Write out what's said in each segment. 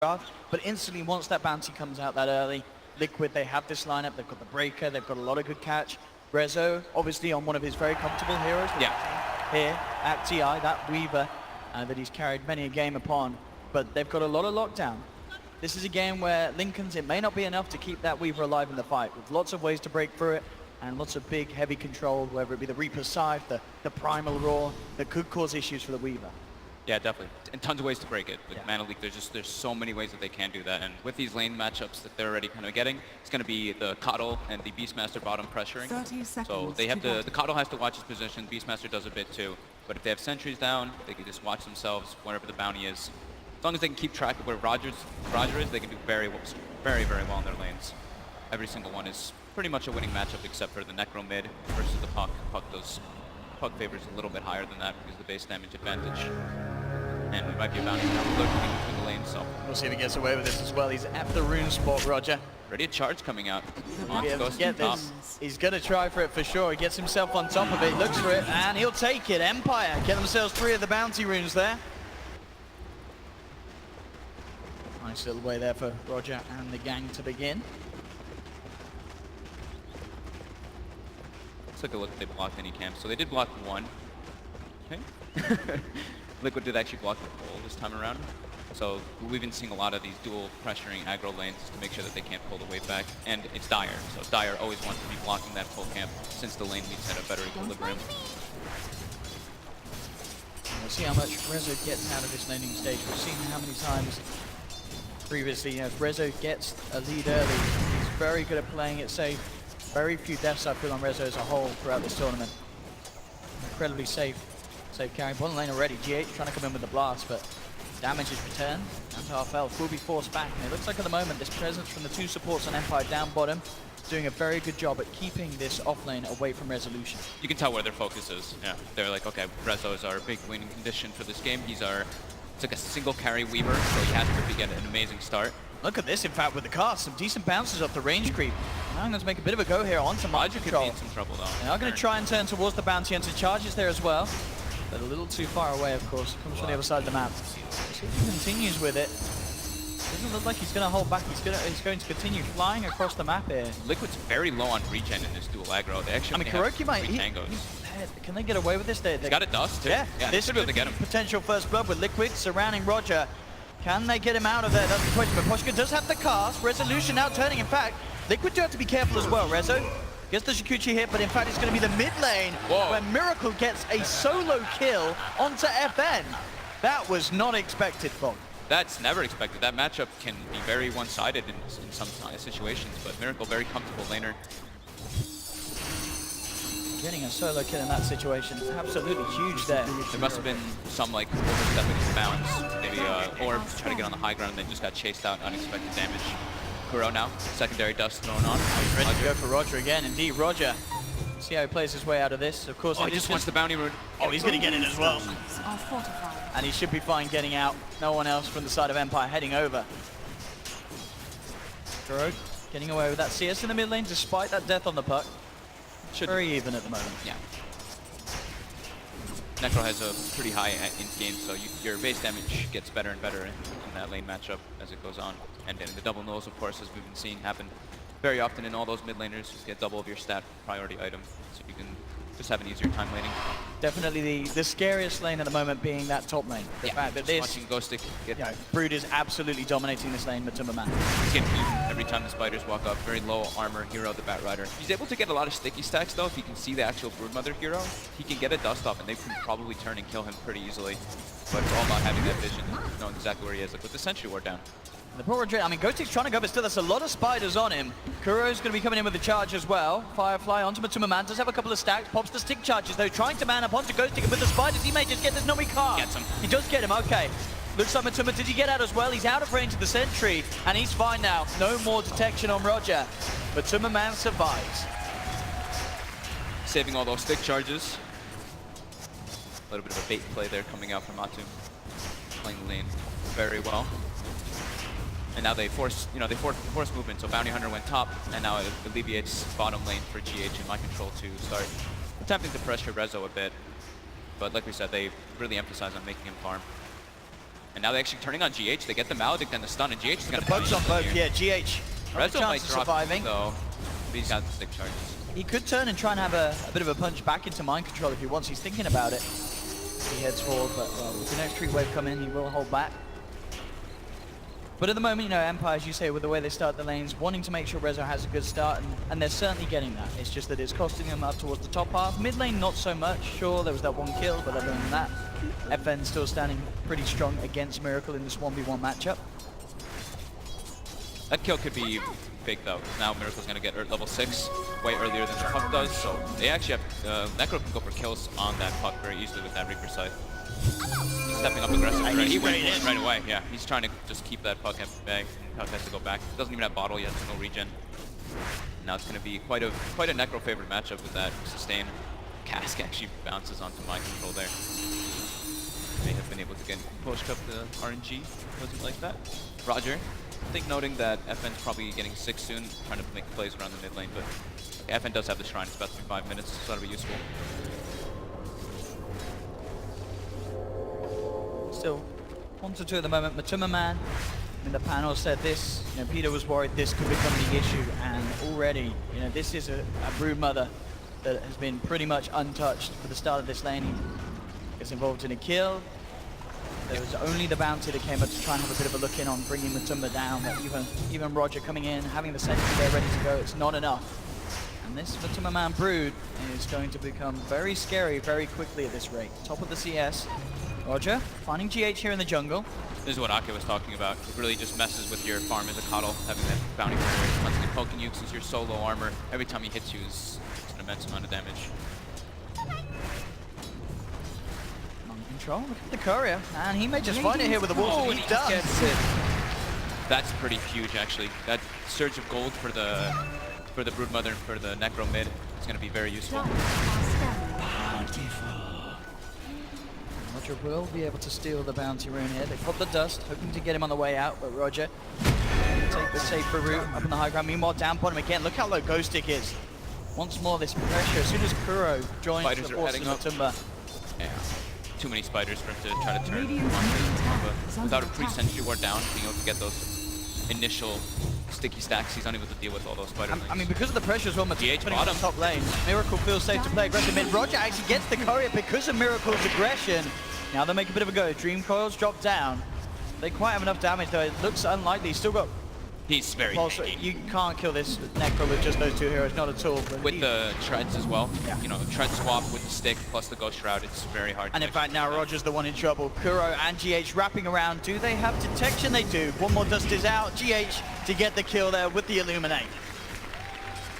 draft, but instantly once that bounty comes out that early, Liquid, they have this lineup, they've got the Breaker, they've got a lot of good catch. Rezo, obviously on one of his very comfortable heroes here at TI, that Weaver that he's carried many a game upon, but they've got a lot of lockdown. This is a game where Lincoln's, it may not be enough to keep that Weaver alive in the fight, with lots of ways to break through it, and lots of big, heavy control, whether it be the Reaper's Scythe, the Primal Roar, that could cause issues for the Weaver. Yeah, definitely. And tons of ways to break it. With Mana Leak, there's so many ways that they can do that. And with these lane matchups that they're already kind of getting, it's going to be the Coddle and the Beastmaster bottom pressuring. 30 seconds so they have to, the Coddle has to watch his position, Beastmaster does a bit too. But if they have sentries down, they can just watch themselves wherever the bounty is. As long as they can keep track of where Roger is, they can do very well in their lanes. Every single one is pretty much a winning matchup except for the Necro mid versus the Puck. Puck favors a little bit higher than that because of the base damage advantage. And it might be a bounty now lurking between the lanes, so. We'll see if he gets away with this as well. He's at the rune spot, Roger. Ready a charge coming out. He's going to try for it for sure. He gets himself on top of it, looks for it, and he'll take it. Empire get themselves 3 of the bounty runes there. Nice little way there for Roger and the gang to begin. Let's take a look if they blocked any camps. So they did block 1. Okay. Liquid did actually block the pull this time around. So we've been seeing a lot of these dual pressuring aggro lanes to make sure that they can't pull the wave back. And it's Dire. So Dire always wants to be blocking that pull camp since the lane needs at a better equilibrium. We'll see how much Rezo gets out of this laning stage. We've seen how many times previously, you know, if Rezo gets a lead early, he's very good at playing it safe. Very few deaths I feel on Rezo as a whole throughout this tournament. Incredibly safe carry. Bottom lane already, GH trying to come in with the blast, but damage is returned. Down to half health, will be forced back, and it looks like at the moment this presence from the 2 supports on Empire down bottom doing a very good job at keeping this off lane away from resolution. You can tell where their focus is. Yeah, they're like, okay, Rezo is our big winning condition for this game. It's like a single carry Weaver, so he has to get an amazing start. Look at this, in fact, with the cast, some decent bounces off the range creep. Now I'm going to make a bit of a go here onto mind control. Could be in some trouble though. They are going to try and turn towards the bounty and charges there as well. But a little too far away, of course. Comes from the other side of the map. See if he continues with it. Doesn't look like he's going to hold back. He's going to continue flying across the map here. Liquid's very low on regen in this dual aggro. They actually Kuroki might. Can they get away with this? He's got a dust too. Yeah, this should be able to get him. Potential first blood with Liquid surrounding Roger. Can they get him out of there? That's the question. But Poshka does have the cast. Resolution now turning. In fact, Liquid do have to be careful as well. Rezo gets the Shikuchi hit, but in fact it's going to be the mid lane where Miracle gets a solo kill onto FN. That was not expected, Bob. That's never expected. That matchup can be very one-sided in some situations, but Miracle, very comfortable laner. Getting a solo kill in that situation is absolutely huge there. There must have been some like overstepping his bounds, maybe or trying to get on the high ground and then just got chased out, unexpected damage. Kuro now, secondary dust thrown on. He's ready to go for Roger again. Indeed, Roger. See how he plays his way out of this. Of course, he just wants the bounty rune. Oh, he's going to get in as well. And he should be fine getting out. No one else from the side of Empire heading over. Kuro getting away with that CS in the mid lane despite that death on the puck. Very even at the moment. Yeah. Necro has a pretty high in game, so your base damage gets better and better in that lane matchup as it goes on. And then the double nulls, of course, as we've been seeing happen very often in all those mid laners, just get double of your stat priority item, so you can just have an easier time laning. Definitely the scariest lane at the moment being that top lane. The fact that this Brood is absolutely dominating this lane, Matuma Man. He's getting beaten every time the spiders walk up. Very low armor hero, the Bat Rider. He's able to get a lot of sticky stacks though. If he can see the actual Broodmother hero, he can get a dust off and they can probably turn and kill him pretty easily. But it's all about having that vision, knowing exactly where he is. Like with the Sentry Ward down. The poor Madrid, I mean, Ghostic's trying to go, but still, there's a lot of spiders on him. Kuro's going to be coming in with the charge as well. Firefly onto Matuma Man, does have a couple of stacks, pops the stick charges though, trying to man up onto Ghostic, and with the spiders, he may just get this. No, he can't. Gets him. He does get him, okay. Looks like Matuma, did he get out as well? He's out of range of the sentry, and he's fine now. No more detection on Roger. Matuma Man survives. Saving all those stick charges. A little bit of a bait play there coming out from Matu. Playing the lane very well. And now they force movement, so Bounty Hunter went top, and now it alleviates bottom lane for GH and My Control to start attempting to pressure Rezo a bit. But like we said, they really emphasize on making him farm. And now they're actually turning on GH. They get the Maledict and the stun, and GH is going The to bugs on both, yeah, GH. Rezo might Chance of drop surviving. though. He's got the stick charges. He could turn and try and have a bit of a punch back into mind control if he wants. He's thinking about it. He heads forward, but with the next tree wave come in, he will hold back. But at the moment, you know, Empire, as you say, with the way they start the lanes, wanting to make sure Rezo has a good start, and they're certainly getting that. It's just that it's costing them up towards the top half. Mid lane, not so much. Sure, there was that one kill, but other than that, FN still standing pretty strong against Miracle in this 1v1 matchup. That kill could be big though. Now Miracle's going to get level 6 way earlier than the puck does, so they actually have Necro can go for kills on that puck very easily with that Reaper side. He's stepping up aggressively. He went right away. Yeah, he's trying to just keep that puck at bay. Puck has to go back. Doesn't even have bottle yet, so no regen. Now it's going to be quite a Necro favorite matchup with that sustain. Cask actually bounces onto mind control there. May have been able to get pushed up the RNG. Wasn't like that. Roger. I think noting that FN's probably getting 6 soon, trying to make plays around the mid lane, but FN does have the shrine. It's about to be 5 minutes, so that'll be useful. Still 1-2 at the moment. Matuma Man in the panel said this. You know, Peter was worried this could become the issue, and already, you know, this is a brood mother that has been pretty much untouched for the start of this lane. He gets involved in a kill. There was only the bounty that came up to try and have a bit of a look in on bringing Matuma down, but even Roger coming in, having the sentry there ready to go, it's not enough. And this Matuma Man brood is going to become very scary very quickly at this rate. Top of the CS. Roger, finding GH here in the jungle. This is what Ake was talking about. It really just messes with your farm as a coddle, having that bounty barrier constantly poking you since your solo armor. Every time he hits you is an immense amount of damage. On control, look at the courier. And he may just find it here with the walls, and he does. Gets it. That's pretty huge, actually. That surge of gold for the Broodmother and for the Necro mid is going to be very useful. Roger will be able to steal the bounty rune here. They pop the dust, hoping to get him on the way out, but Roger take the safer route up on the high ground. Meanwhile, down bottom again. Look how low Ghost Stick is. Once more, this pressure. As soon as Kuro joins Spiders the forces of Timber. Yeah. Too many spiders for him to try to turn on. Without a pre-sentry ward down, being able to get those initial sticky stacks, he's unable to deal with all those spider lanes. I mean, because of the pressure as well, GH putting bottom. on the top lane. Miracle feels safe to play aggressive mid. Roger actually gets the courier because of Miracle's aggression. Now they make a bit of a go. Dream Coils drop down. They quite have enough damage though. It looks unlikely. He's still got... He's very tanky. You can't kill this Necro with just those two heroes, not at all. With the treads as well. Yeah. You know, tread swap with the stick plus the Ghost Shroud, it's very hard And to in fact, now Roger's the one in trouble. Kuro and GH wrapping around. Do they have detection? They do. One more dust is out. GH to get the kill there with the Illuminate.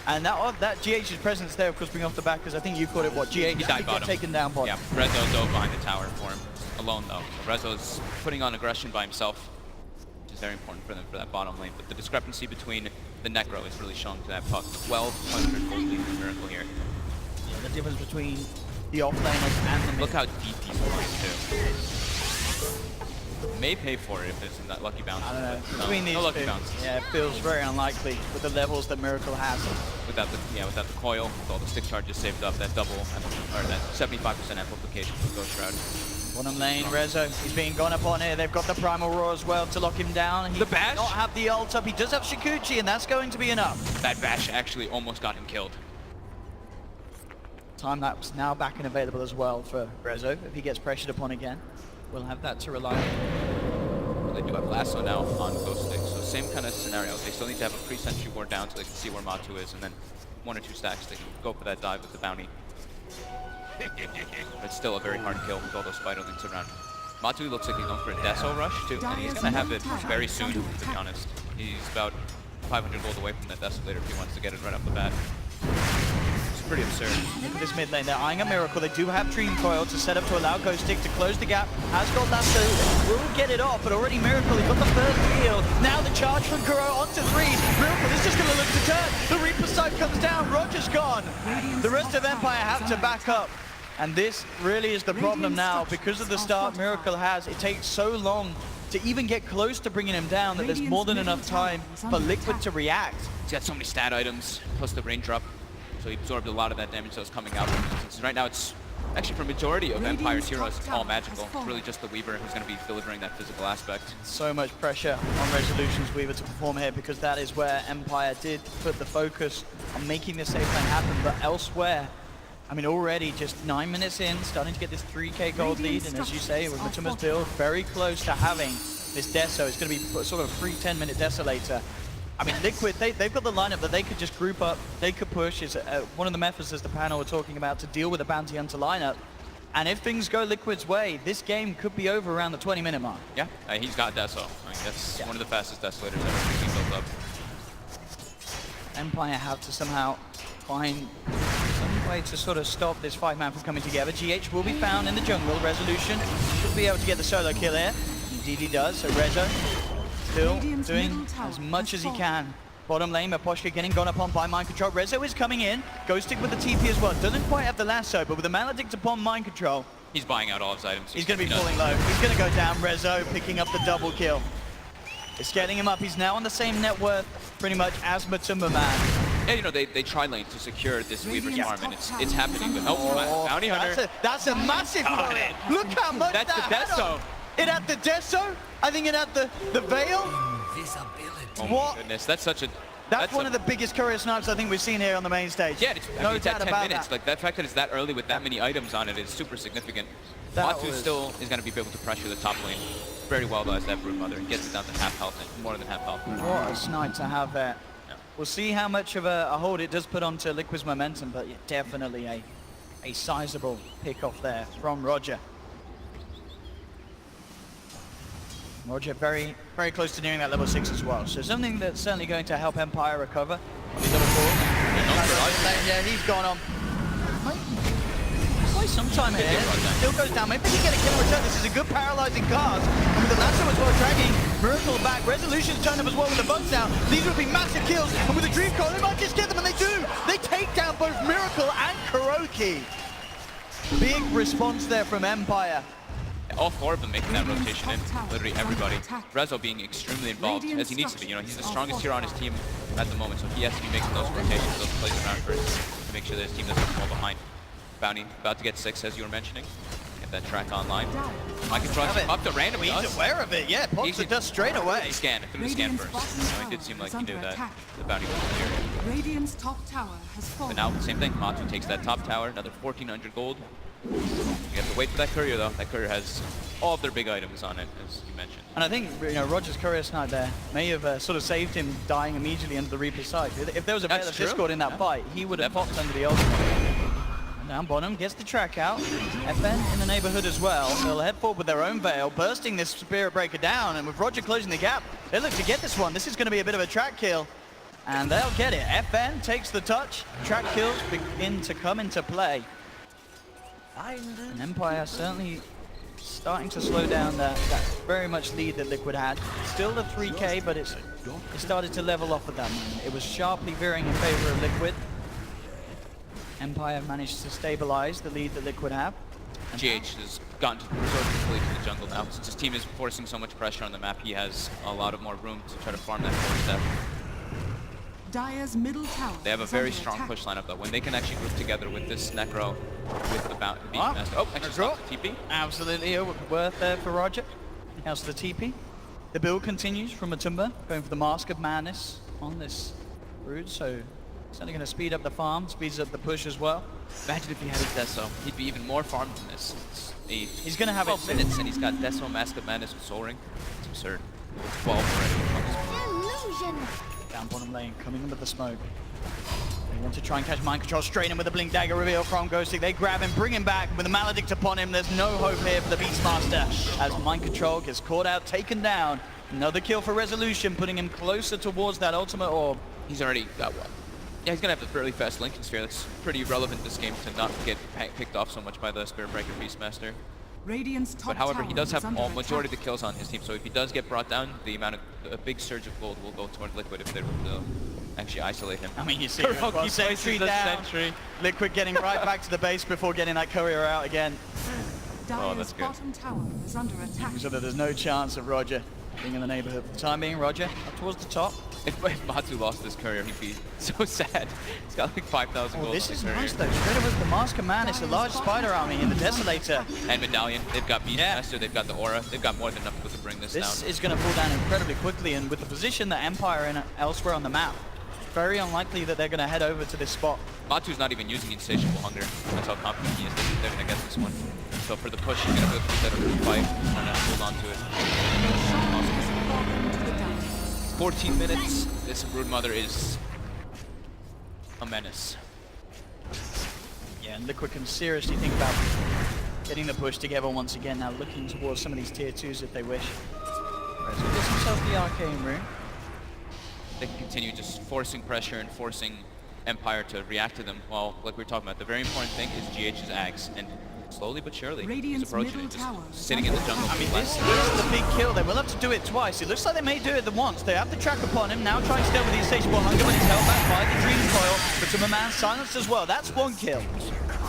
And that GH's presence there, of course, being off the back, because I think you caught it, what, GH? He died bottom. Taken down bottom. Yeah, Rezo dove behind the tower for him. Alone, though. So Rezo's putting on aggression by himself, which is very important for them for that bottom lane. But the discrepancy between the Necro is really showing to that puck. 1,200 gold lead for Miracle here. Yeah, the difference between the off-laners and the mid. Look how deep he's going, too. May pay for it if there's that lucky bounce. I don't know. No, Between these no lucky two, bounce. yeah, it feels very unlikely with the levels that Miracle has. Without the coil, with all the stick charges saved up, that double, or that 75% amplification for Ghost Shroud. Bottom lane, Rezo, he's being gone upon here. They've got the Primal Roar as well to lock him down. He The bash? does not have the ult up. He does have Shikuchi, and that's going to be enough. That bash actually almost got him killed. Time lapse now back and available as well for Rezo if he gets pressured upon again. We'll have that to rely on. They do have Lasso now on Ghost Stick, so same kind of scenario. They still need to have a pre-sentry ward down so they can see where Matu is, and then 1 or 2 stacks they can go for that dive with the bounty. But it's still a very hard kill with all those spider links around. Matu looks like he's going for a Deso rush too, and he's going to have it very soon, to be honest. He's about 500 gold away from that Desolator if he wants to get it right off the bat. It's pretty absurd. Look at this mid lane. They're eyeing a Miracle. They do have Dream Coil to set up to allow Ghost Stick to close the gap. Has got Lasso. Will get it off, but already Miracle. He got the first heal. Now the charge from Kuro onto 3. Miracle is just going to look to turn. The Reaper side comes down. Roger's gone. The rest of Empire have to back up. And this really is the problem now. Because of the start Miracle has, it takes so long to even get close to bringing him down that there's more than enough time for Liquid to react. He's got so many stat items, plus the raindrop. So he absorbed a lot of that damage that was coming out. Since right now it's Actually, for majority of Empire's heroes, it's all top magical. tower has It's really just the Weaver who's going to be delivering that physical aspect. So much pressure on Resolution's Weaver to perform here because that is where Empire did put the focus on making this safe lane happen. But elsewhere, I mean, already just 9 minutes in, starting to get this 3k gold lead. And as you say, with Matumba's build, very close to having this Deso. It's going to be sort of a free 10-minute Desolator. I mean, Liquid, they've got the lineup that they could just group up, they could push. Is one of the methods, as the panel were talking about, to deal with a bounty hunter lineup. And if things go Liquid's way, this game could be over around the 20-minute mark. Yeah, he's got Deso. I mean, that's one of the fastest Desolators ever been built up. Empire have to somehow find some way to sort of stop this 5-man from coming together. GH will be found in the jungle. Resolution should be able to get the solo kill here. Indeed he does, so Rezo still doing as much as he can. Bottom lane, Maposhka getting gone upon by Mind Control. Rezo is coming in. Ghostic with the TP as well. Doesn't quite have the lasso, but with the Maledict upon Mind Control, He's buying out all his items. he's going to be falling low. He's going to go down. Rezo picking up the double kill. It's getting him up. He's now on the same net worth, pretty much, as Matumba Man. Yeah, you know, they tri-lane to secure this Weaver's farm, and it's happening. But Bounty Hunter. That's a massive Got hit. it. Look how much That's the that had Deso. on. It had the Deso. I think it had the Veil. Oh What? my goodness, that's such a... That's one of the biggest courier snipes I think we've seen here on the main stage. Yeah, it's, I mean, no it's at doubt 10 about minutes. that. Like, that fact that it's that early with that many items on it is super significant. That Matu was- still is going to be able to pressure the top lane very well though as that Broodmother. He gets it down to half health, and more than half health. What a snipe to have there. Yeah. We'll see how much of a hold it does put onto Liquid's momentum, but yeah, definitely a sizable pick off there from Roger. Roger very, very close to nearing that level 6 as well. So something that's certainly going to help Empire recover on his level 4. Yeah, he's gone on. Quite some time ahead. Still goes down. Maybe he can get a kill in return. This is a good paralyzing cast. And with the lasso as well dragging Miracle back. Resolution's turned up as well with the bugs down. These would be massive kills. And with the Dream Coil, they might just get them, and they do. They take down both Miracle and Kuroki. Big response there from Empire. All four of them making that rotation in, literally everybody. Rezo being extremely involved, as he needs to be. You know, he's the strongest hero on his team at the moment, so he has to be making those rotations, those plays around first, to make sure that his team doesn't fall behind. Bounty about to get 6, as you were mentioning. Get that track online. I can trust him up to random. He's aware of it, yeah. Pops the dust straight away. He scanned it through the scan first. You know, it did seem like he knew that the bounty was here. Radiant's top tower has fallen. But now, same thing. Matu takes that top tower, another 1,400 gold. You have to wait for that courier though. That courier has all of their big items on it, as you mentioned. And I think, you know, Roger's courier snipe there may have sort of saved him dying immediately under the Reaper's side. If there was a bit of Discord in that fight, he would have popped under the ultimate. Down bottom, gets the track out. FN in the neighborhood as well. They'll head forward with their own Veil, bursting this Spirit Breaker down, and with Roger closing the gap, they look to get this one. This is going to be a bit of a track kill, and they'll get it. FN takes the touch. Track kills begin to come into play. And Empire certainly starting to slow down that very much lead that Liquid had. Still the 3k, but it started to level off at that moment. It was sharply veering in favor of Liquid. Empire managed to stabilize the lead that Liquid have. GH has gotten to resort completely to the jungle now. Since his team is forcing so much pressure on the map, he has a lot of more room to try to farm that first step. Dire's middle tower. They have a very strong push lineup though. When they can actually group together with this Necro, with the Beastmaster. Oh, actually stopped the TP. Absolutely worth there for Roger. How's the TP? The build continues from Matumba, going for the Mask of Madness on this Brood, so certainly going to speed up the farm, speeds up the push as well. Imagine if he had his Deso. He'd be even more farmed than this. He's going to have 12 minutes and he's got Deso, Mask of Madness with Soul Ring. It's absurd. 12 already. Down bottom lane, coming in with the smoke. They want to try and catch Mind Control straight in with the Blink Dagger reveal from Ghostic. They grab him, bring him back with a Maledict upon him. There's no hope here for the Beastmaster as Mind Control gets caught out, taken down. Another kill for Resolution, putting him closer towards that ultimate orb. He's already got one. Yeah, he's going to have a fairly fast Lincoln Sphere. That's pretty relevant this game to not get picked off so much by the Spirit Breaker Beastmaster. Radiant's top But however, he does have tower majority of the kills on his team, so if he does get brought down, the amount of a big surge of gold will go toward Liquid if they were to actually isolate him. I mean, you see, well, sentry down. Liquid getting right back to the base before getting that courier out again. Dire's that's good. bottom tower is under attack. So that there's no chance of Roger being in the neighborhood. For the time being, Roger up towards the top. If Batu lost this courier, he'd be so sad. He's got like 5,000 Oh, gold this on is the courier. nice though. Straight away with the Masker Man, it's a large spider army in the Desolator. And Medallion, they've got Beastmaster, they've got the Aura, they've got more than enough people to bring this This down. is going to fall down incredibly quickly, and with the position that Empire in elsewhere on the map, very unlikely that they're going to head over to this spot. Batu's not even using Insatiable Hunger. That's how confident he is that they're going to get this one. So for the push, he's going to go through the fight, trying to hold on to it. Fallen to the down. 14 minutes. This Broodmother is a menace. Yeah, and Liquid can seriously think about getting the push together once again, now looking towards some of these tier 2s if they wish. So he gets himself the Arcane Rune. They can continue just forcing pressure and forcing Empire to react to them. Well, like we were talking about, the very important thing is GH's Axe, and slowly but surely, he's Radiant's approaching middle it, just tower sitting in the jungle. I mean, this is the big kill. They will have to do it twice. It looks like they may do it the once. They have the track upon him, now trying to stay with the Insatiable Hunger, but he's held back by the Dream Coil. But to a man silenced as well. That's one kill.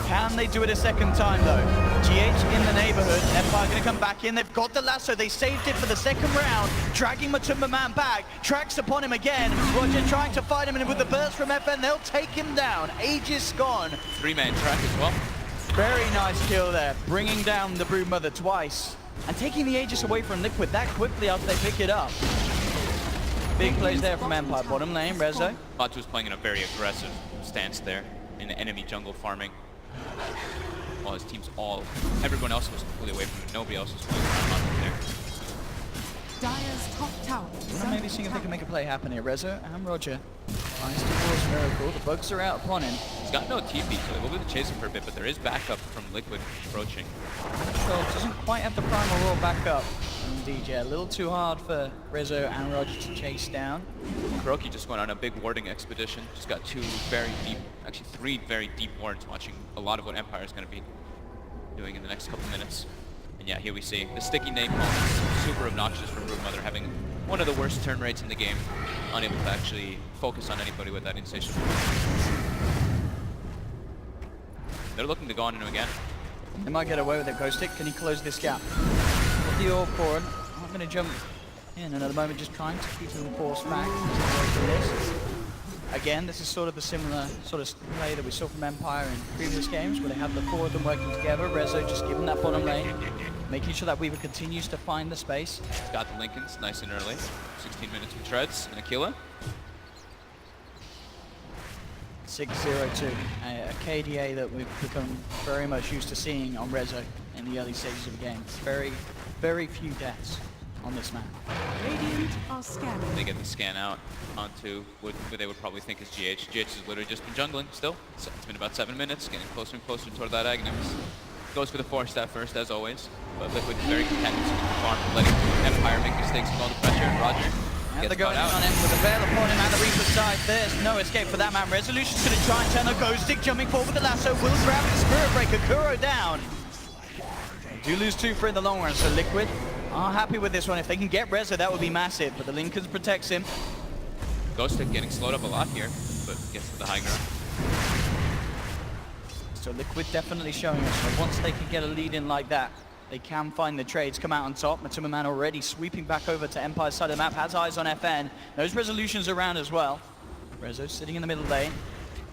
Can they do it a second time though? GH in the neighborhood. Empire gonna come back in. They've got the lasso. They saved it for the second round. Dragging Matumba Man back. Tracks upon him again. Roger trying to fight him, and with the burst from FN, they'll take him down. Aegis gone. 3-man track as well. Very nice kill there. Bringing down the Broodmother twice. And taking the Aegis away from Liquid that quickly after they pick it up. Big plays there from Empire. Bottom lane, Rezo. Batu's playing in a very aggressive stance there in the enemy jungle farming. While his team's everyone else was fully away from him. Nobody else was playing around there. Dire's top tower is Maybe seeing if they can make a play happen here. Rezo and Roger. Nice towards Miracle. The bugs are out upon him. He's got no TP, so they will be chasing for a bit, but there is backup from Liquid approaching. Control doesn't quite have the primal roar back up. Indeed, yeah, a little too hard for Rezo and Roger to chase down. Kuroki just went on a big warding expedition. Just got 2 very deep, actually 3 very deep wards, watching a lot of what Empire is going to be doing in the next couple minutes. And yeah, here we see the sticky napalm is super obnoxious for Broodmother, having one of the worst turn rates in the game, unable to actually focus on anybody with that insatiable. They're looking to go on him again. They might get away with it. Ghost Stick, can he close this gap? With the Orb forward, I'm going to jump in, and at the moment just trying to keep them forced back. Again, this is sort of the similar sort of play that we saw from Empire in previous games, where they have the 4 of them working together. Rezo just giving that bottom lane, making sure that Weaver continues to find the space. He's got the Lincolns nice and early. 16 minutes with Treads and Aquila. 6-0-2, a KDA that we've become very much used to seeing on Rezo in the early stages of the game. Very, very few deaths on this map. Radiant are scanning. They get the scan out onto what they would probably think is GH. GH has literally just been jungling still. So it's been about 7 minutes, getting closer and closer toward that Aghanim. Goes for the 4-step first, as always. But Liquid is very content with the farm, letting Empire make mistakes with all the pressure. And Roger And gets they're going caught out. on him with a veil upon him and the Reaper's side. There's no escape for that man. Resolution's going to try and turn a Ghost Stick, jumping forward with the lasso. Will grab the Spirit Breaker. Kuro down. They do lose 2 for in the long run, so Liquid are happy with this one. If they can get Rezo, that would be massive. But the Lincolns protects him. Ghost Stick getting slowed up a lot here, but gets to the high ground. So Liquid definitely showing us that once they can get a lead in like that, they can find the trades, come out on top. Matumba Man already sweeping back over to Empire's side of the map, has eyes on FN. Those resolutions around as well. Rezo sitting in the middle lane.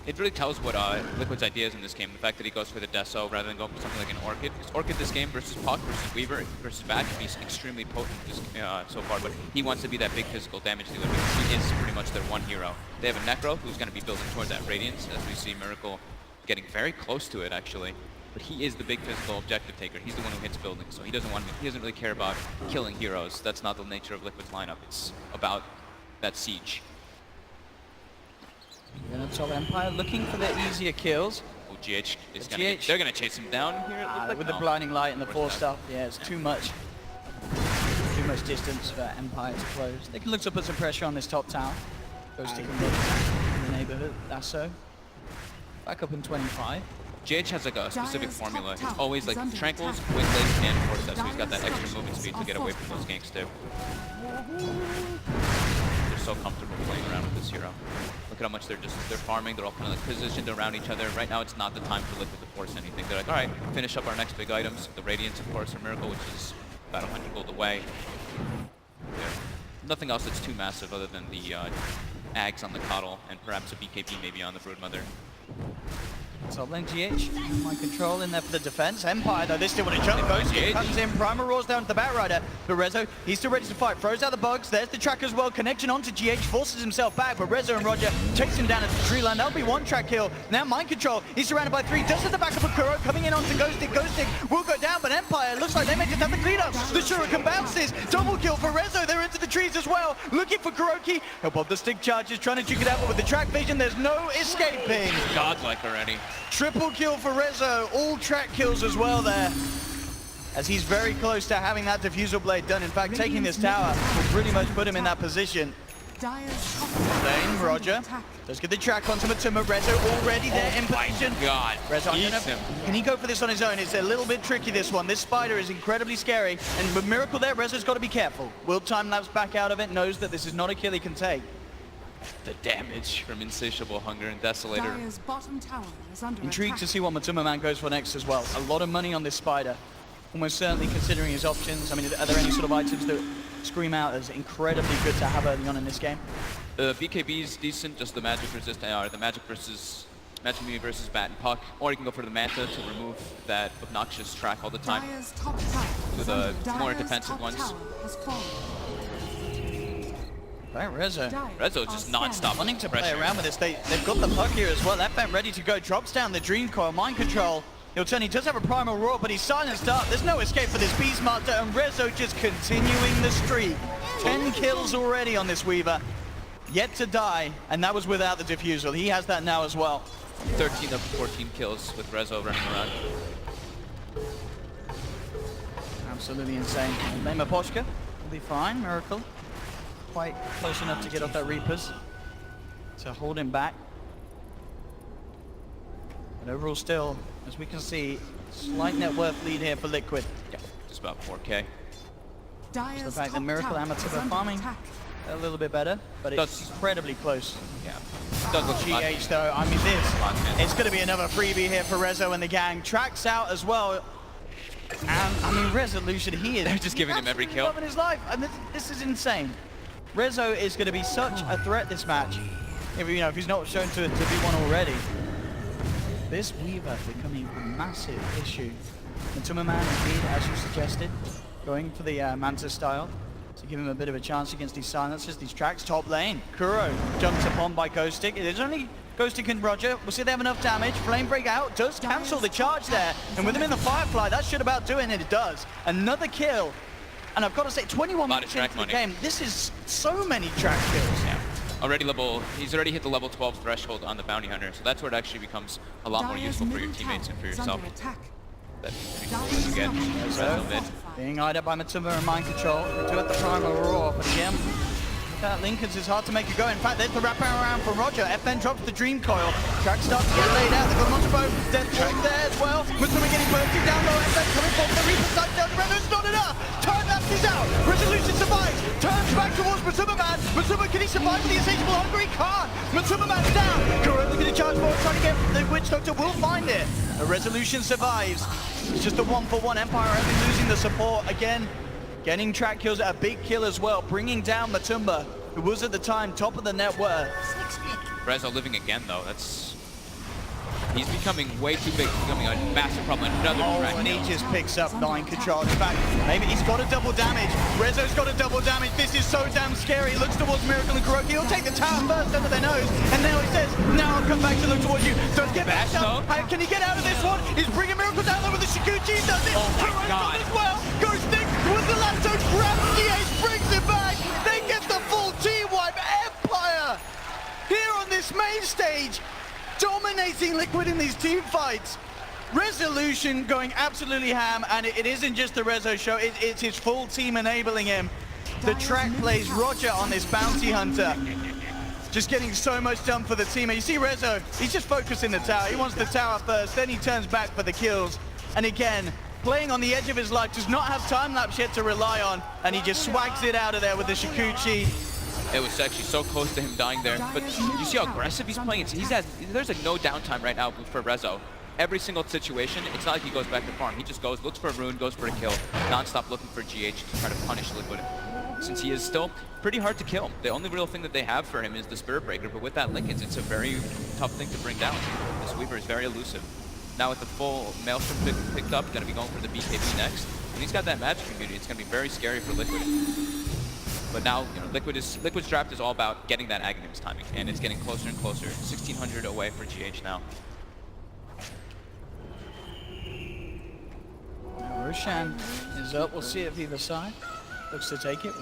It really tells what Liquid's idea is in this game. The fact that he goes for the Deso rather than going for something like an Orchid. Because Orchid this game versus Puck versus Weaver versus Bat can be extremely potent so far, but he wants to be that big physical damage dealer because he is pretty much their one hero. They have a Necro who's going to be building towards that Radiance, as we see Miracle getting very close to it actually. But he is the big physical objective taker. He's the one who hits buildings, so he doesn't really care about killing heroes. That's not the nature of Liquid's lineup. It's about that siege. We're going to top Empire looking for the easier kills. Oh, GH is going to... They're going to chase him down here. With the blinding light and the 4 stuff, yeah, it's too much. Too much distance for Empire to close. They can look to put some pressure on this top tower. Ghost Stick and look in the neighborhood. That's so. Back up in 25. GH has like a specific Dire's formula. top He's always tower like is under Tranquils, attack. Wind Blades, and Force Steps, so he's got that Dire's extra movement speed to get away from those ganks too. They're so comfortable playing around with this hero. Look at how much they're farming. They're all kind of like positioned around each other. Right now, it's not the time for Liquid to force anything. They're like, all right, finish up our next big items. The Radiance, of course, or Miracle, which is about 100 gold away. Yeah. nothing else that's too massive other than the Ags on the Coddle and perhaps a BKB maybe on the Broodmother. Top lane GH, mind control in there for the defense. Empire though, they still want to jump. Ghost comes in, Primal roars down to the Batrider. But Rezo, he's still ready to fight. Throws out the bugs. There's the track as well. Connection onto GH, forces himself back. But Rezo and Roger chase him down into the tree line. That'll be one track kill. Now mind control. He's surrounded by 3. Does have the backup of Kuro coming in onto Ghostic. Ghostic will go down, but Empire looks like they may just have the cleanup. The Shuriken bounces. Double kill for Rezo. They're into the trees as well. Looking for Kuroki. Help of the stick charges, trying to juke it out, but with the track vision, there's no escaping. Godlike already. Triple kill for Rezo, all track kills as well there. As he's very close to having that diffusal blade done. In fact, taking this tower will pretty much put him in that position. Dire's top Lane, tower Roger. attack. Let's get the track onto Matuma. Rezo already there in position. God, Rezo, I don't know eats him. can he go for this on his own? It's a little bit tricky, this one. This spider is incredibly scary. And with Miracle there, Rezo's got to be careful. Will time-lapse back out of it, knows that this is not a kill he can take. The damage from Insatiable Hunger and Desolator. Dire's bottom tower is under Intrigued attack. to see what Matuma Man goes for next as well. A lot of money on this spider. Almost certainly considering his options. I mean, are there any sort of items that scream out as incredibly good to have early on in this game? The BKB is decent, just the magic resist AR, the magic Mimi versus Bat and Puck, or you can go for the Manta to remove that obnoxious track all the time. Dire's top tower To is the under- more Dire's defensive top ones. tower has fallen. Right, Rezo. Dire Rezo are just non-stop scanning. Wanting to play pressure. around with this. They've got the puck here as well. That vent ready to go. Drops down the Dream Coil. Mind control. He'll turn. He does have a Primal Roar, but he's silenced up. There's no escape for this Beastmaster, and Rezo just continuing the streak. 10 kills already on this Weaver. Yet to die, and that was without the diffusal. He has that now as well. 13 of 14 kills with Rezo running around. Absolutely insane. Lame Aposhka will be fine. Miracle. Quite close enough to get off that Reapers. To hold him back. But overall still, as we can see, slight net worth lead here for Liquid. Yeah, just about 4K. Dire's The fact that top Miracle tower Amateur is under farming attack. a little bit better, but it's Does- incredibly close. Yeah. Does look fun. GH though, I mean this, Fun, man. it's going to be another freebie here for Rezo and the gang. Tracks out as well. And I mean, Resolution, he is They're just giving him every absolutely kill. loving his life, and this is insane. Rezo is going to be such a threat this match. If he's not shown to be one already. This Weaver becoming a massive issue. Matuma Man, indeed, as you suggested, going for the Manta style to give him a bit of a chance against these silencers, these tracks. Top lane, Kuro jumps upon by Ghostic. There's only Ghostic and Roger. We'll see if they have enough damage. Flame break out, does cancel the charge there. And with him in the Firefly, that should about do it, and it does. Another kill. And I've got to say, 21 minutes track into the money. game, this is so many track kills. Yeah. He's already hit the level 12 threshold on the Bounty Hunter, so that's where it actually becomes a lot more Dire's useful for your middle teammates and for tower is yourself. under attack. That Dire's you get top Rezo mid. Being eyed up by Matuma and Mind Control. We do have the Primal Roar, but again, that Lincoln's is hard to make it go. In fact, there's the wrap around from Roger. FN drops the Dream Coil. Track starts to get laid out. They've got Monster Bow. Death Track there as well. Matuma getting bursted down low. FN coming forward. The Reaper side down the Rezo's not enough. Time lapse is out. Resolution survives. Turns back towards Matuma Man. Matuma, can he survive with the Insatiable Hunger? He can't. Matuma Man's down. Kuro looking to charge forward, trying to get the Witch Doctor. Will find it. The Resolution survives. It's just a 1-for-1. Empire only losing the support again. Getting track kills, a big kill as well, bringing down Matumba, who was at the time top of the net worth. Rezo living again though, he's becoming way too big, becoming a massive problem. Another track And he kill. just picks up 9 control. In fact, maybe he's got a double damage. Rezo's got a double damage. This is so damn scary. He looks towards Miracle and Kuroki. He'll take the tower first under their nose. And now he says, now I'll come back to look towards you. Don't get back up. Can he get out of this one? He's bringing Miracle down there with the Shikuchi. He does it. Oh my Kuro's God. got as well. Goes Nick with the lasso. Grabs GH, brings it back. They get the full team wipe. Empire here on this main stage, dominating Liquid in these team fights. Resolution going absolutely ham, and it isn't just the Rezo show, it's his full team enabling him. The track plays Roger on this Bounty Hunter. Just getting so much done for the team. And you see Rezo, he's just focusing the tower. He wants the tower first, then he turns back for the kills. And again, playing on the edge of his life, does not have time-lapse yet to rely on, and he just swags it out of there with the Shikuchi. It was actually so close to him dying there. But you see how aggressive he's playing? There's like no downtime right now for Rezo. Every single situation, it's not like he goes back to farm. He just goes, looks for a rune, goes for a kill, non-stop looking for GH to try to punish Liquid. since he is still pretty hard to kill. The only real thing that they have for him is the Spirit Breaker, but with that Linken's, it's a very tough thing to bring down. This Weaver is very elusive. Now with the full Maelstrom picked up, going to be going for the BKB next. When he's got that magic immunity, it's going to be very scary for Liquid. But now, you know, Liquid's draft is all about getting that Aghanim's timing, and it's getting closer and closer. 1600 away for GH now. Roshan is up. We'll see if either side looks to take it.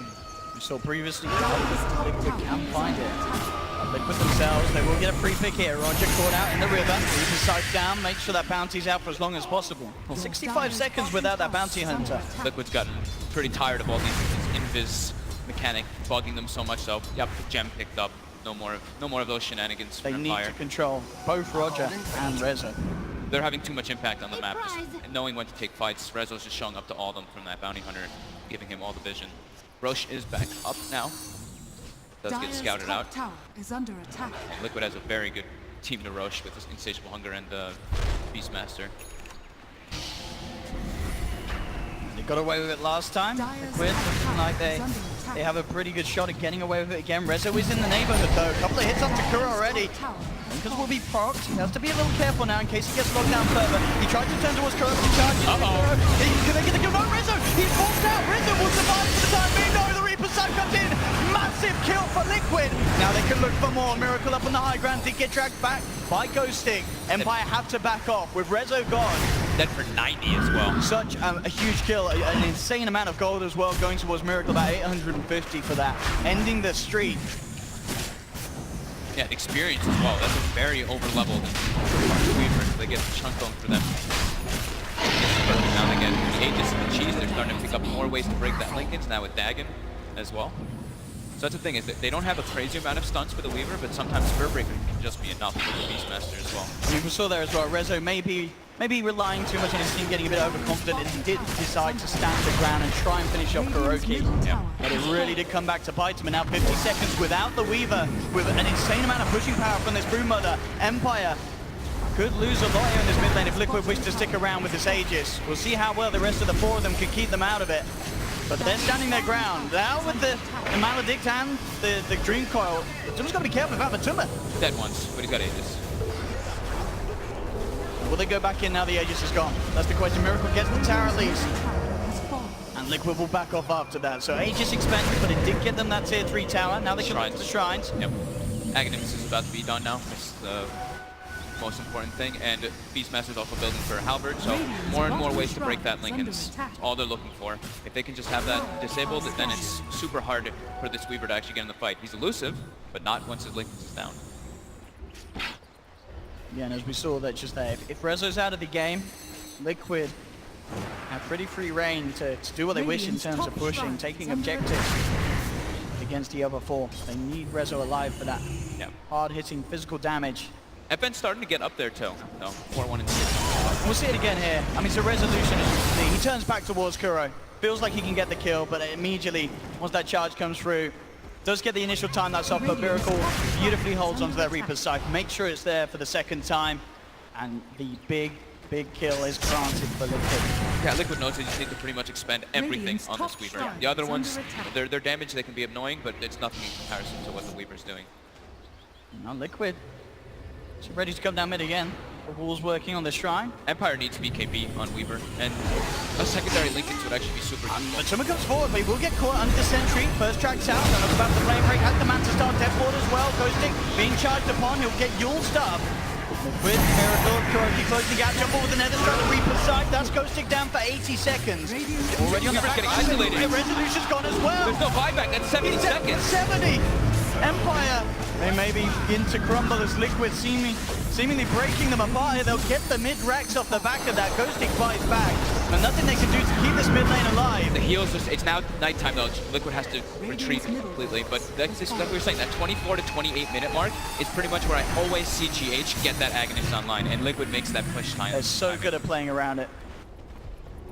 We saw previously Liquid can find it. Liquid themselves, they will get a free pick here. Roger caught out in the river. Leave his sight down, make sure that bounty's out for as long as possible. 65 seconds without that bounty hunter. Liquid's gotten pretty tired of all these invis mechanic bugging them so much so. Yep, gem picked up. No more of those shenanigans from They need to control both Roger and Rezo. They're having too much impact on the map, just knowing when to take fights. Rezo's just showing up to all of them from that bounty hunter, giving him all the vision. Roche is back up now. Does get scouted out. Tower is under attack. And Liquid has a very good team to Roche with his Insatiable Hunger and Beastmaster. They got away with it last time. Liquid looking like they have a pretty good shot at getting away with it again. Rezo is in the neighborhood though. A couple of hits onto Kuro already. Because will be procced. He has to be a little careful now in case he gets locked down further. He tried to turn towards Kuro, but he charges. Can they get the kill? No, Rezo! He's forced out! Rezo will survive for the time being. No, the Reaper Sight comes in. Massive kill for Liquid. Now they can look for more. Miracle up on the high ground. Did get dragged back by Ghosting. Empire have to back off with Rezo gone. Dead for 90 as well. Such a huge kill. An insane amount of gold as well going towards Miracle. About 850 for that. Ending the streak. Yeah, experience as well. That's a very over-leveled Weaver. They get chunk bone for them. Now they get the Aegis and the Cheese. They're starting to pick up more ways to break that Linken's now with Dagon as well. So that's the thing, is that they don't have a crazy amount of stunts for the Weaver, but sometimes Spirit Breaker can just be enough for the Beastmaster as well. We saw there as well, Rezo maybe relying too much on his team, getting a bit overconfident, and he did decide to stand the ground and try and finish off Kuroki. Yeah. But it really did come back to bite him, and now 50 seconds without the Weaver, with an insane amount of pushing power from this Broodmother. Empire could lose a lot here in this mid lane if Liquid wish to stick around with this Aegis. We'll see how well the rest of the four of them can keep them out of it. But they're standing their ground. Now with the Maledict and the Dream Coil, Tumma's got to be careful about the Tumma. Dead once, but he's got Aegis. Will they go back in now the Aegis is gone? That's the question. Miracle gets the tower at least. And Liquid will back off after that. So Aegis expanded, but it did get them that tier 3 tower. Now they can look to the shrines. Yep. Aghanims is about to be done now. It's the most important thing. And Beastmaster is also building for Halberd, so more and more ways to break that Linken's. That's all they're looking for. If they can just have that disabled, then it's super hard for this Weaver to actually get in the fight. He's elusive, but not once his Linken's is down. Yeah, and as we saw that just there, if Rezo's out of the game, Liquid have pretty free reign to do what they wish in terms of pushing, taking objectives against the other four. They need Rezo alive for that hard-hitting physical damage. FN's starting to get up there too. No, 4-1 and 6. We'll see it again here. I mean, it's a resolution as you can see. He turns back towards Kuro. Feels like he can get the kill, but immediately, once that charge comes through, does get the initial time that's off, but Miracle beautifully holds onto that Reaper's Sight. Make sure it's there for the second time, and the big kill is granted for Liquid. Yeah, Liquid knows they just need to pretty much expend everything on this Weaver. The other ones, their damage, they can be annoying, but it's nothing in comparison to what the Weaver's doing. Now Liquid, she's ready to come down mid again. The wall's working on the shrine. Empire needs BKB on Weaver, and a secondary Linken's would actually be super useful. But Tumma comes forward, but he will get caught under the sentry. First tracks out, and about the flame break, has the man to start Deathward as well. Ghosting being charged upon, he'll get Yule stuff. With Miracle, Kuroki closing the gap, jump over the Nether Strike, the Reaper's Sight. That's Ghosting down for 80 seconds. Already on the back getting isolated. The Resolution's gone as well. There's no buyback, that's 70 seconds. 70! Empire, they may begin to crumble as Liquid seemingly breaking them apart here. They'll get the mid-racks off the back of that. Ghosting fights back, but nothing they can do to keep this mid lane alive. The heals, it's now nighttime though. Liquid has to retreat completely, but that's just like we were saying, that 24 to 28 minute mark is pretty much where I always see GH get that Aghanim's online, and Liquid makes that push time. They're so good at playing around it.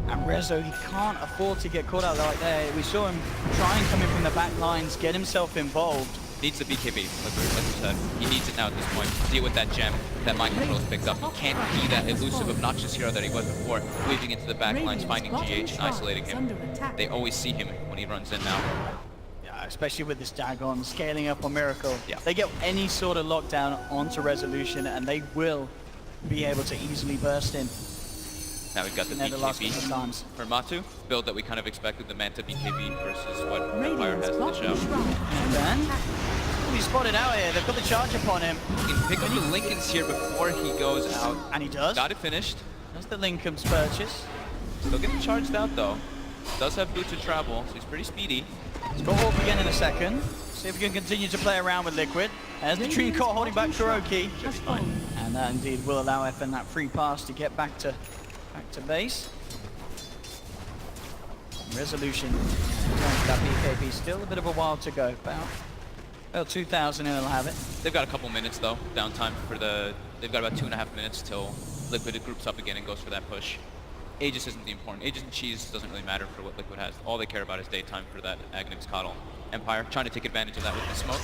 And Rezo, he can't afford to get caught out like there. We saw him try and come in from the back lines, get himself involved. Needs the BKB, like we said. He needs it now at this point. Deal with that gem that Mind Control's picked up. He can't be that elusive, obnoxious hero that he was before, weaving into the back lines, finding GH and isolating him. They always see him when he runs in now. especially with this Dagon scaling up on Miracle. Yeah. They get any sort of lockdown onto Resolution and they will be able to easily burst in. Now we've got the They're the last BKB couple of times. for Matu, build that we kind of expected, the Manta BKB versus what Empire Radiant's has to bottom show. shrine And is then under attack. he's spotted out here. They've got the charge upon him, He can pick up the Lincolns here before he goes out. and he does. Got it finished. That's the Lincoln's purchase. Still getting charged out though. Does have boots to travel, so he's pretty speedy. He's got Orb again in a second. See if we can continue to play around with Liquid. As the Dream Core holding back Kuroki. Has fallen. And that indeed will allow FN that free pass to get back to base. Resolution in terms of that BKB, still a bit of a while to go. About 2,000 and it'll have it. They've got a couple minutes though, downtime for they've got about 2.5 minutes till Liquid groups up again and goes for that push. Aegis isn't the important. Aegis and Cheese doesn't really matter for what Liquid has. All they care about is daytime for that Aghanim's Coddle. Empire trying to take advantage of that with the smoke.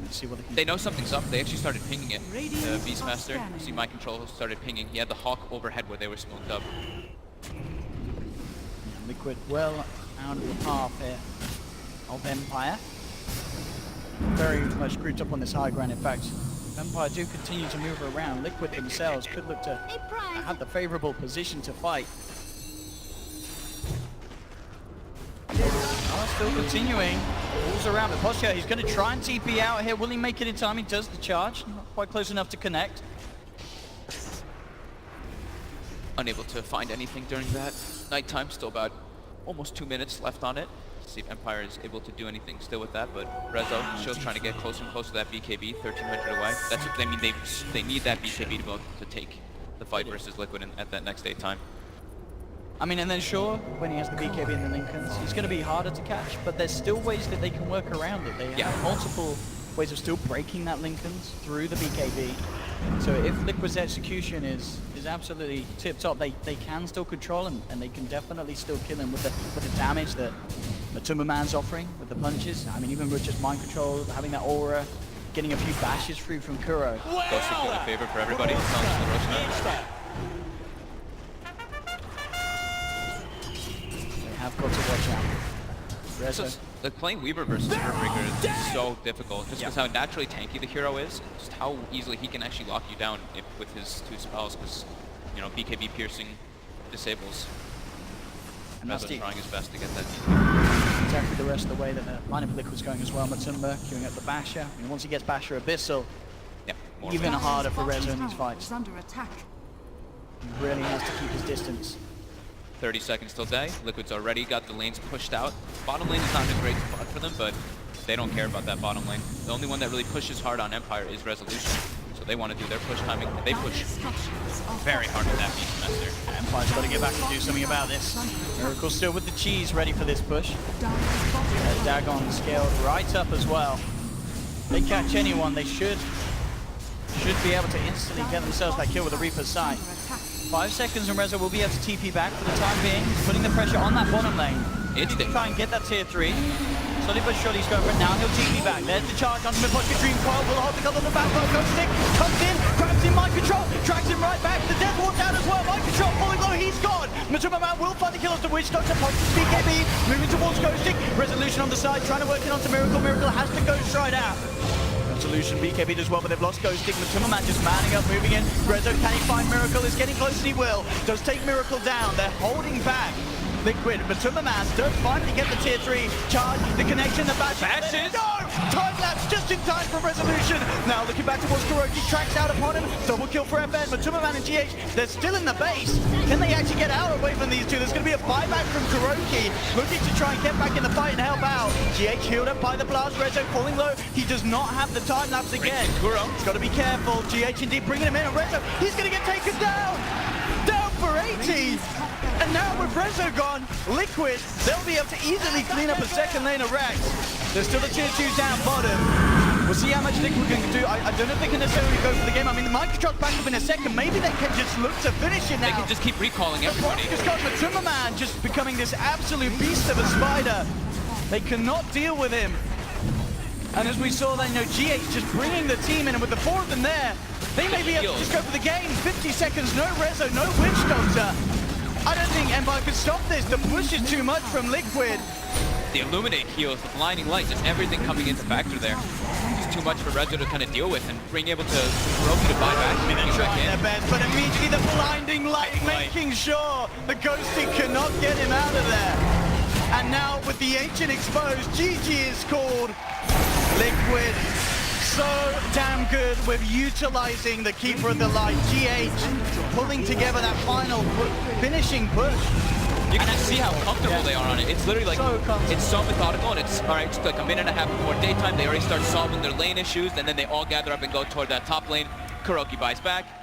Let's see what they can They know something's up. They actually started pinging it. The Radiant Beastmaster, scanning. see my control started pinging. He had the Hawk overhead where they were smoked up. Liquid well out of the path here of Empire. Very much grouped up on this high ground. In fact, Empire do continue to move around. Liquid themselves could look to have the favorable position to fight. Still continuing. Balls around the posture. He's going to try and TP out here. Will he make it in time? He does the charge. Not quite close enough to connect. Unable to find anything during that. Nighttime, still about almost 2 minutes left on it. See if Empire is able to do anything still with that, but Rezo, Show's trying to get closer and closer to that BKB, 1300 away. That's what they mean. They need that BKB to be able to take the fight versus Liquid at that next daytime. I mean, and then sure, when he has the BKB and the Lincolns, he's going to be harder to catch, but there's still ways that they can work around it. They have multiple ways of still breaking that Lincolns through the BKB. So if Liquid's execution is absolutely tip-top, they can still control him, and they can definitely still kill him with the damage that Matuma Man's offering, with the punches. I mean, even with just mind control, having that aura, getting a few bashes free from Kuro. Ghosting doing a favor for everybody. They have got to watch out. Rezo. Like playing Weaver versus Breaker is so difficult, just because how naturally tanky the hero is, just how easily he can actually lock you down with his 2 spells, because, you know, BKB piercing disables. And Rezo trying his best to get that. Exactly the rest of the way that the lineup of Liquid's going as well. Matumba queuing up the Basher. I mean, once he gets Basher Abyssal, even harder for Rezo in these fights. Is under attack. He really has to keep his distance. 30 seconds till day. Liquid's already got the lanes pushed out. Bottom lane is not a great spot for them, but they don't care about that bottom lane. The only one that really pushes hard on Empire is Resolution. So they want to do their push timing. They push very hard with that Beastmaster. Empire's got to get back and do something about this. Miracle still with the cheese ready for this push. Dagon scaled right up as well. They catch anyone, they should be able to instantly get themselves that kill with the Reaper's Sight. 5 seconds and Rezo will be able to TP back for the time being. He's putting the pressure on that bottom lane. It's to try and get that tier 3. Slowly but surely he's going for it now. He'll TP back. There's the charge onto Miposhka Dream Coil. Will hold the gun on the back. Ghost Stick comes in, grabs in mind control, drags him right back. The Death Ward's out as well. Mind control falling low. He's gone. Matuma Man will find the kill off the Witch Doctor. Punches BKB. Moving towards Ghost Stick. Resolution on the side. Trying to work it onto Miracle. Miracle has to go straight out. Resolution BKB as well, but they've lost Ghost Stick. Matuma Man just manning up, moving in. Rezo, can he find Miracle? Is getting close and he will. Does take Miracle down. They're holding back. Liquid, Matuma Man does finally get the tier 3 charge, the connection, the bash. No! Time lapse just in time for Resolution. Now looking back towards Kuroki, tracks out upon him. Double kill for FN. Matuma Man and GH, they're still in the base. Can they actually get out away from these two? There's going to be a buyback from Kuroki, looking to try and get back in the fight and help out. GH healed up by the blast. Rezo falling low. He does not have the time lapse again. He's got to be careful. GH indeed bringing him in. And Rezo, he's going to get taken down. Down for 80. And now with Rezo gone, Liquid, they'll be able to easily clean up a second lane of Rex. There's still the tier 2s down bottom. We'll see how much Liquid can do. I don't know if they can necessarily go for the game. I mean, the mind control's back up in a second. Maybe they can just look to finish it now. They can just keep recalling everybody. Just got Matuma Man just becoming this absolute beast of a spider. They cannot deal with him. And as we saw then, GH just bringing the team in, and with the 4 of them there, they may be able to just go for the game. 50 seconds, no Rezo, no Witch Doctor. I don't think Empire could stop this. The push is too much from Liquid. The Illuminate heals, the blinding light, just everything coming into factor there. It's too much for Rezo to kind of deal with, and being able to Kuroki to buy back. They're trying their best, but immediately the blinding light making sure the Ghosty cannot get him out of there. And now with the Ancient exposed, GG is called. Liquid so damn good with utilizing the Keeper of the Light. GH pulling together that final finishing push. You can just see how comfortable they are on it. It's literally like, it's so methodical, and it's, all right, just like a minute and a half before daytime, they already start solving their lane issues, and then they all gather up and go toward that top lane. Kuroki buys back.